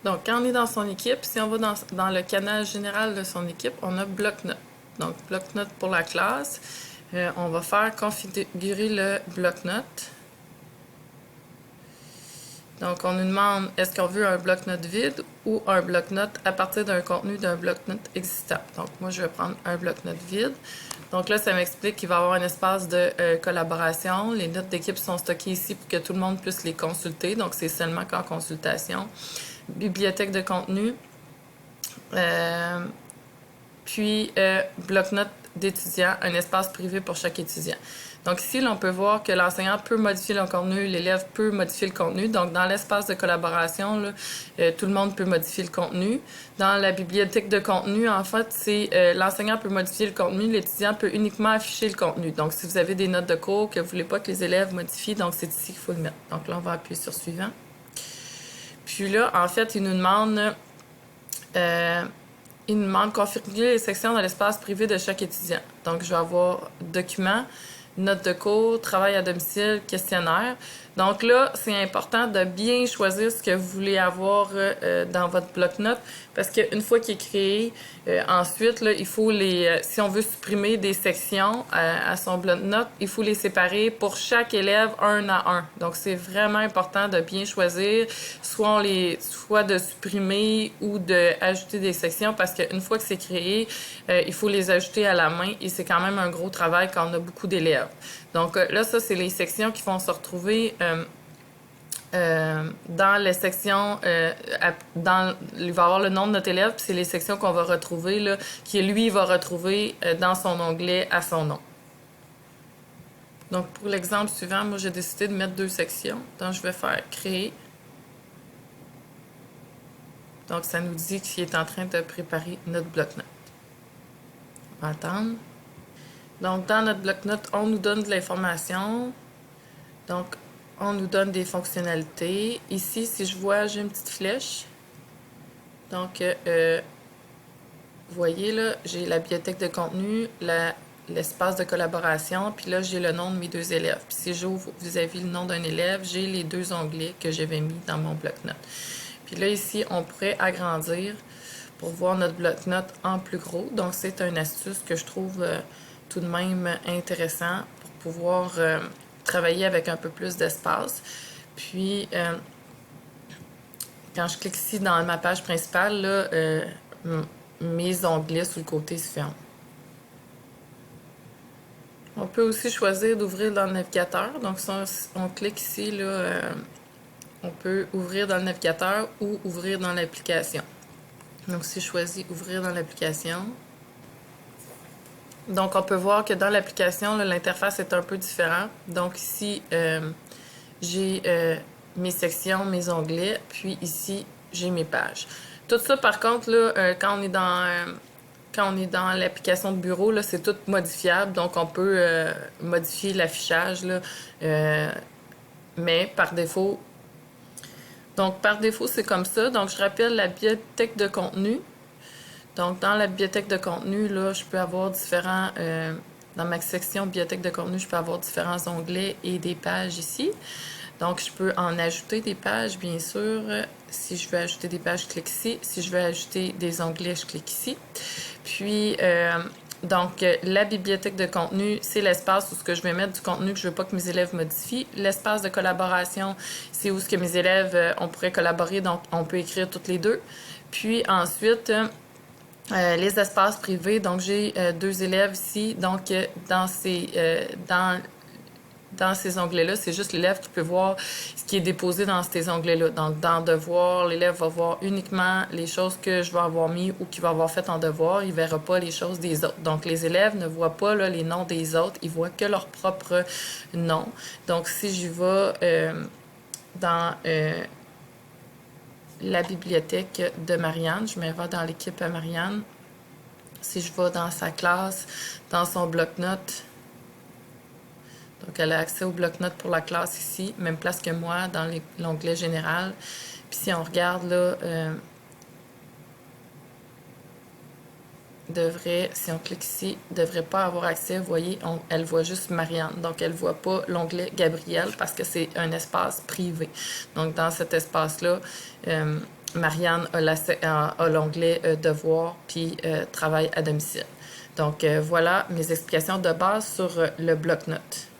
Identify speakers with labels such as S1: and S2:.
S1: Donc, quand on est dans son équipe, si on va dans le canal général de son équipe, on a bloc-notes. Donc, bloc-notes pour la classe. On va faire configurer le bloc-notes. Donc, on nous demande est-ce qu'on veut un bloc-notes vide ou un bloc-notes à partir d'un contenu d'un bloc-notes existant. Donc, moi, je vais prendre un bloc-notes vide. Donc là, ça m'explique qu'il va y avoir un espace de collaboration. Les notes d'équipe sont stockées ici pour que tout le monde puisse les consulter. Donc, c'est seulement qu'en consultation. Bibliothèque de contenu. Puis, bloc-notes d'étudiants, un espace privé pour chaque étudiant. Donc ici, là, on peut voir que l'enseignant peut modifier le contenu, l'élève peut modifier le contenu. Donc dans l'espace de collaboration, là, tout le monde peut modifier le contenu. Dans la bibliothèque de contenu, en fait, c'est l'enseignant peut modifier le contenu, l'étudiant peut uniquement afficher le contenu. Donc si vous avez des notes de cours que vous ne voulez pas que les élèves modifient, donc c'est ici qu'il faut le mettre. Donc là, on va appuyer sur suivant. Puis là, en fait, il nous demande configurer les sections dans l'espace privé de chaque étudiant. Donc, je vais avoir documents, notes de cours, travail à domicile, questionnaire. Donc là, c'est important de bien choisir ce que vous voulez avoir dans votre bloc-notes parce qu'une fois qu'il est créé, ensuite, là, il faut si on veut supprimer des sections à son bloc-notes, il faut les séparer pour chaque élève un à un. Donc, c'est vraiment important de bien choisir, soit de supprimer ou d'ajouter des sections parce qu'une fois que c'est créé, il faut les ajouter à la main et c'est quand même un gros travail quand on a beaucoup d'élèves. Donc là, ça, c'est les sections qui vont se retrouver dans les sections, il va y avoir le nom de notre élève, puis c'est les sections qu'on va retrouver, là, qui lui va retrouver dans son onglet à son nom. Donc pour l'exemple suivant, moi j'ai décidé de mettre 2 sections. Donc je vais faire créer. Donc ça nous dit qu'il est en train de préparer notre bloc-notes. On va attendre. Donc dans notre bloc-notes, on nous donne de l'information. Donc on nous donne des fonctionnalités. Ici, si je vois, j'ai une petite flèche. Donc, vous voyez là, j'ai la bibliothèque de contenu, l'espace de collaboration, puis là, j'ai le nom de mes 2 élèves. Puis si j'ouvre vis-à-vis le nom d'un élève, j'ai les 2 onglets que j'avais mis dans mon bloc-notes. Puis là, ici, on pourrait agrandir pour voir notre bloc-notes en plus gros. Donc, c'est une astuce que je trouve tout de même intéressant pour pouvoir travailler avec un peu plus d'espace. Puis, quand je clique ici dans ma page principale, là, mes onglets sur le côté se ferment. On peut aussi choisir d'ouvrir dans le navigateur. Donc, si on clique ici, là, on peut ouvrir dans le navigateur ou ouvrir dans l'application. Donc, si je choisis ouvrir dans l'application, donc on peut voir que dans l'application, l'interface est un peu différente. Donc ici, j'ai mes sections, mes onglets, puis ici, j'ai mes pages. Tout ça, par contre, là, quand on est dans l'application de bureau, là, c'est tout modifiable. Donc, on peut modifier l'affichage, là, mais par défaut. Donc, par défaut, c'est comme ça. Donc, je rappelle la bibliothèque de contenu. Donc, dans la bibliothèque de contenu, là, je peux avoir différents... dans ma section bibliothèque de contenu, je peux avoir différents onglets et des pages ici. Donc, je peux en ajouter des pages, bien sûr. Si je veux ajouter des pages, je clique ici. Si je veux ajouter des onglets, je clique ici. Puis, donc, la bibliothèque de contenu, c'est l'espace où ce que je vais mettre du contenu que je ne veux pas que mes élèves modifient. L'espace de collaboration, c'est où ce que mes élèves, on pourrait collaborer, donc on peut écrire toutes les 2. Puis ensuite... les espaces privés, donc j'ai 2 élèves ici, donc dans ces onglets-là, c'est juste l'élève qui peut voir ce qui est déposé dans ces onglets-là. Donc, dans devoir, l'élève va voir uniquement les choses que je vais avoir mis ou qu'il va avoir fait en devoir. Il ne verra pas les choses des autres. Donc, les élèves ne voient pas là, les noms des autres. Ils voient que leur propre nom. Donc, si je vais dans la bibliothèque de Marianne, je me vais dans l'équipe à Marianne. Si je vais dans sa classe, dans son bloc-notes, donc elle a accès au bloc-notes pour la classe ici, même place que moi dans l'onglet général. Puis si on regarde là, si on clique ici, devrait pas avoir accès. Vous voyez, elle voit juste Marianne. Donc, elle voit pas l'onglet Gabriel parce que c'est un espace privé. Donc, dans cet espace-là, Marianne a l'onglet Devoirs puis Travail à domicile. Donc voilà mes explications de base sur le bloc-notes.